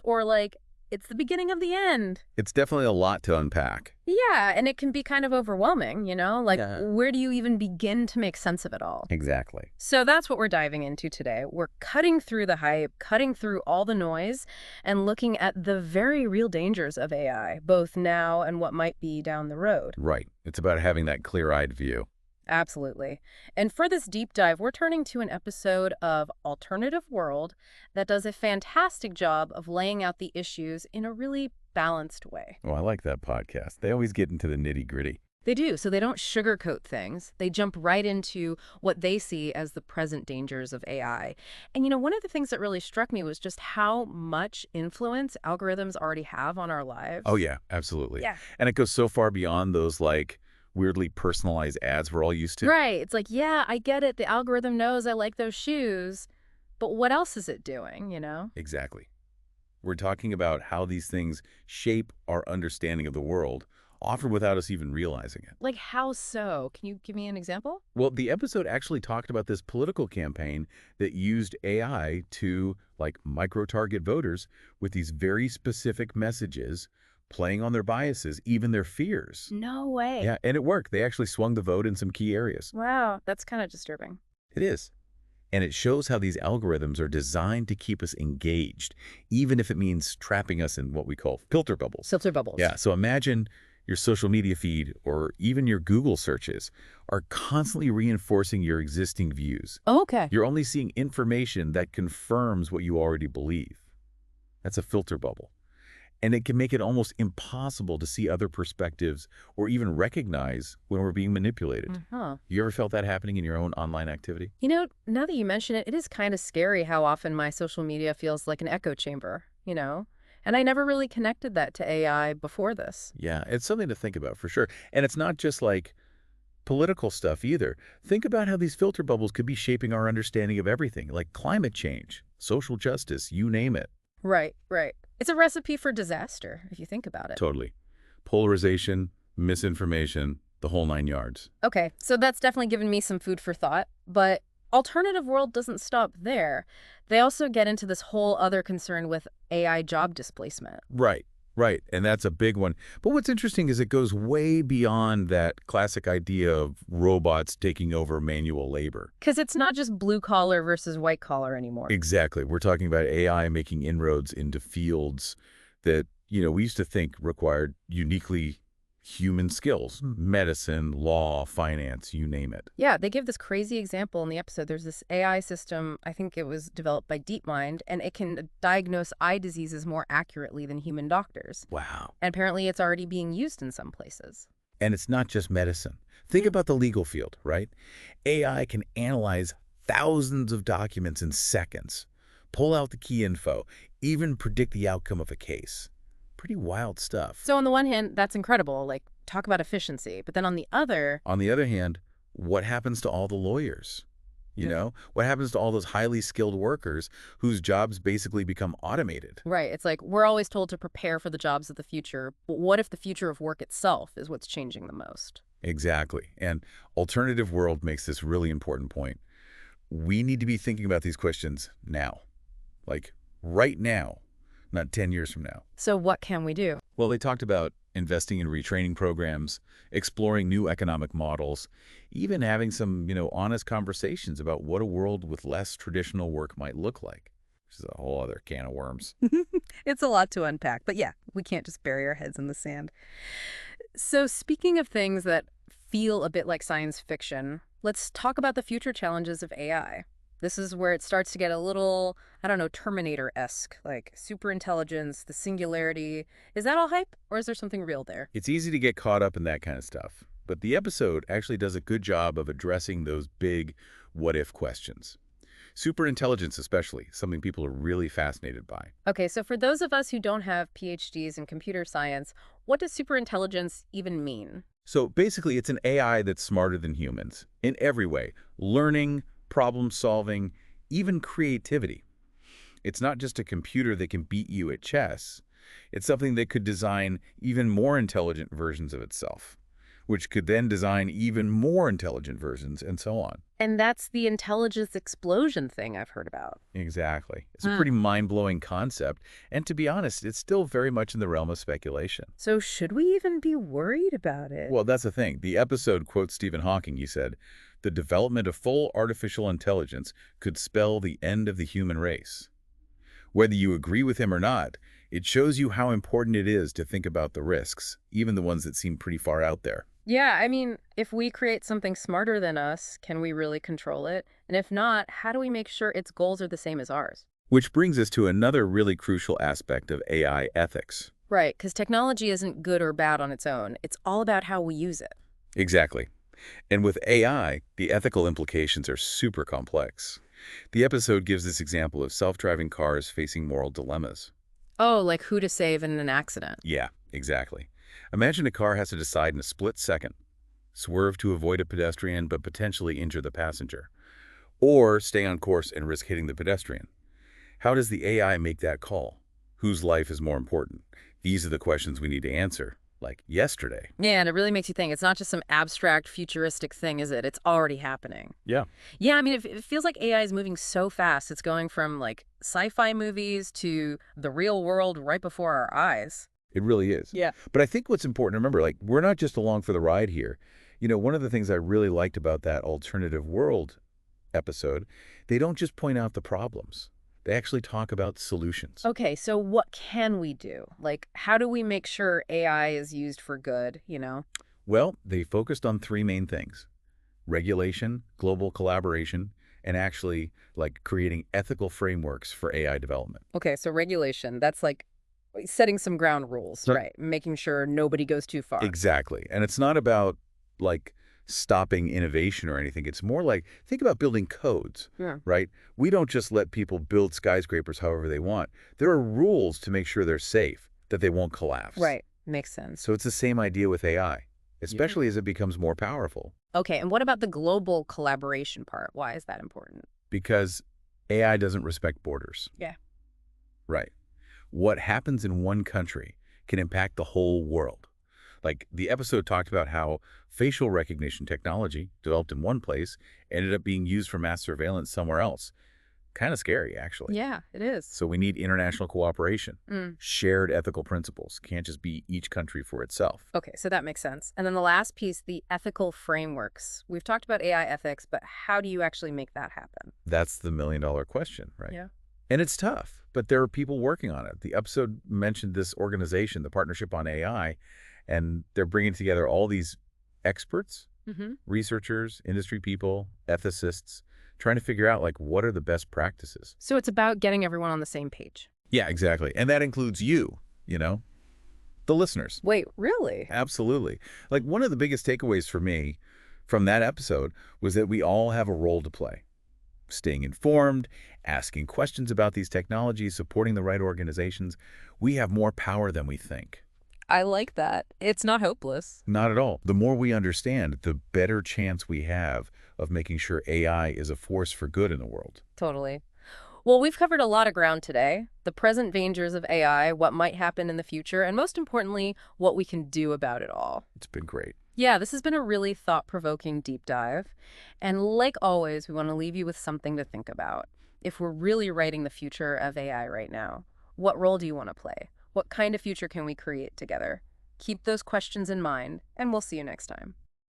or like it's the beginning of the end. It's definitely a lot to unpack. Yeah, and it can be kind of overwhelming, you know? Like, Yeah. where do you even begin to make sense of it all? Exactly. So that's what we're diving into today. We're cutting through the hype, cutting through all the noise, and looking at the very real dangers of AI, both now and what might be down the road. Right. It's about having that clear-eyed view. Absolutely. And for this deep dive, we're turning to an episode of Alternative World that does a fantastic job of laying out the issues in a really balanced way. Oh, I like that podcast. They always get into the nitty-gritty. They do, so they don't sugarcoat things. They jump right into what they see as the present dangers of AI. And you know, one of the things that really struck me was just how much influence algorithms already have on our lives. Oh, yeah, absolutely. Yeah. And it goes so far beyond those, like, weirdly personalized ads we're all used to. Right. It's like, yeah, I get it. The algorithm knows I like those shoes, but what else is it doing, you know? Exactly. We're talking about how these things shape our understanding of the world, often without us even realizing it. Like, how so? Can you give me an example? Well, the episode actually talked about this political campaign that used AI to, like, micro-target voters with these very specific messages, playing on their biases, even their fears. No way. Yeah, and it worked. They actually swung the vote in some key areas. Wow, that's kind of disturbing. It is. And it shows how these algorithms are designed to keep us engaged, even if it means trapping us in what we call filter bubbles. Filter bubbles. Yeah, so imagine your social media feed or even your Google searches are constantly reinforcing your existing views. Okay. You're only seeing information that confirms what you already believe. That's a filter bubble. And it can make it almost impossible to see other perspectives or even recognize when we're being manipulated. Uh-huh. You ever felt that happening in your own online activity? You know, now that you mention it, it is kind of scary how often my social media feels like an echo chamber, you know? And I never really connected that to AI before this. Yeah, it's something to think about for sure. And it's not just like political stuff either. Think about how these filter bubbles could be shaping our understanding of everything, like climate change, social justice, you name it. Right, right. It's a recipe for disaster, if you think about it. Totally. Polarization, misinformation, the whole 9 yards. Okay, so that's definitely given me some food for thought, but Alternative World doesn't stop there. They also get into this whole other concern with AI job displacement. Right, right. And that's a big one. But what's interesting is it goes way beyond that classic idea of robots taking over manual labor. Because it's not just blue collar versus white collar anymore. Exactly. We're talking about AI making inroads into fields that, we used to think required uniquely human skills, medicine, law, finance, you name it. Yeah, they give this crazy example in the episode. There's this AI system, I think it was developed by DeepMind, and it can diagnose eye diseases more accurately than human doctors. Wow. And apparently it's already being used in some places. And it's not just medicine. Think about the legal field, right? AI can analyze thousands of documents in seconds, pull out the key info, even predict the outcome of a case. Pretty wild stuff. So on the one hand, that's incredible, like talk about efficiency. But then on the other, hand, what happens to all the lawyers? What happens to all those highly skilled workers whose jobs basically become automated? right, it's like we're always told to prepare for the jobs of the future. But what if the future of work itself is what's changing the most? Exactly. And Alternative World makes this really important point. We need to be thinking about these questions now, like right now, not 10 years from now. So what can we do? Well, they talked about investing in retraining programs, exploring new economic models, even having some, honest conversations about what a world with less traditional work might look like, which is a whole other can of worms. It's a lot to unpack, but yeah, we can't just bury our heads in the sand. So speaking of things that feel a bit like science fiction, let's talk about the future challenges of AI. This is where it starts to get a little, I don't know, Terminator-esque, like superintelligence, the singularity. Is that all hype, or is there something real there? It's easy to get caught up in that kind of stuff, but the episode actually does a good job of addressing those big what-if questions. Superintelligence especially, something people are really fascinated by. Okay, so for those of us who don't have PhDs in computer science, what does superintelligence even mean? So basically, it's an AI that's smarter than humans in every way, learning, problem solving, even creativity. It's not just a computer that can beat you at chess. It's something that could design even more intelligent versions of itself, which could then design even more intelligent versions, and so on. And that's the intelligence explosion thing I've heard about. Exactly. It's a Huh. pretty mind-blowing concept, and to be honest, it's still very much in the realm of speculation. So should we even be worried about it? Well, that's the thing. The episode quotes Stephen Hawking. He said, "The development of full artificial intelligence could spell the end of the human race." Whether you agree with him or not, it shows you how important it is to think about the risks, even the ones that seem pretty far out there. Yeah, I mean, if we create something smarter than us, can we really control it? And if not, how do we make sure its goals are the same as ours? Which brings us to another really crucial aspect of AI ethics. Right, because technology isn't good or bad on its own. It's all about how we use it. Exactly. And with AI, the ethical implications are super complex. The episode gives this example of self-driving cars facing moral dilemmas. Oh, like who to save in an accident. Yeah, exactly. Imagine a car has to decide in a split second, swerve to avoid a pedestrian but potentially injure the passenger, or stay on course and risk hitting the pedestrian. How does the AI make that call? Whose life is more important? These are the questions we need to answer, like yesterday. Yeah, and it really makes you think. It's not just some abstract, futuristic thing, is it? It's already happening. Yeah, Yeah, I mean, it feels like AI is moving so fast. It's going from, like, sci-fi movies to the real world right before our eyes. it really is. Yeah. But I think what's important to remember, like, we're not just along for the ride here. One of the things I really liked about that alternative world episode, they don't just point out the problems. They actually talk about solutions. Okay, so what can we do? Like, how do we make sure AI is used for good? Well, they focused on three main things: regulation, global collaboration, and actually like creating ethical frameworks for AI development. Okay, so regulation, that's like setting some ground rules, So right? Making sure nobody goes too far. exactly. And it's not about like stopping innovation or anything. It's more like, think about building codes, Yeah. right? We don't just let people build skyscrapers however they want. There are rules to make sure they're safe, that they won't collapse. Right, makes sense. So it's the same idea with AI, especially as it becomes more powerful, Okay, and what about the global collaboration part? Why is that important? because AI doesn't respect borders. Yeah. Right. What happens in one country can impact the whole world. Like the episode talked about how facial recognition technology developed in one place ended up being used for mass surveillance somewhere else. Kind of scary, actually. Yeah, it is. So we need international cooperation, Mm. shared ethical principles. Can't just be each country for itself. Okay, so that makes sense. And then the last piece, the ethical frameworks. We've talked about AI ethics, but how do you actually make that happen? That's the million-dollar question, right? Yeah. And it's tough, but there are people working on it. The episode mentioned this organization, the Partnership on AI, and they're bringing together all these experts, Mm-hmm. researchers, industry people, ethicists, trying to figure out, like, what are the best practices. So it's about getting everyone on the same page. Yeah, exactly. And that includes you, the listeners. Wait, really? Absolutely. Like, one of the biggest takeaways for me from that episode was that we all have a role to play. Staying informed, asking questions about these technologies, supporting the right organizations. We have more power than we think. I like that. It's not hopeless. Not at all. The more we understand, the better chance we have of making sure AI is a force for good in the world. Totally. Well, we've covered a lot of ground today. The present dangers of AI, what might happen in the future, and most importantly, what we can do about it all. It's been great. Yeah, this has been a really thought-provoking deep dive. And like always, we want to leave you with something to think about. If we're really writing the future of AI right now, what role do you want to play? What kind of future can we create together? Keep those questions in mind, and we'll see you next time.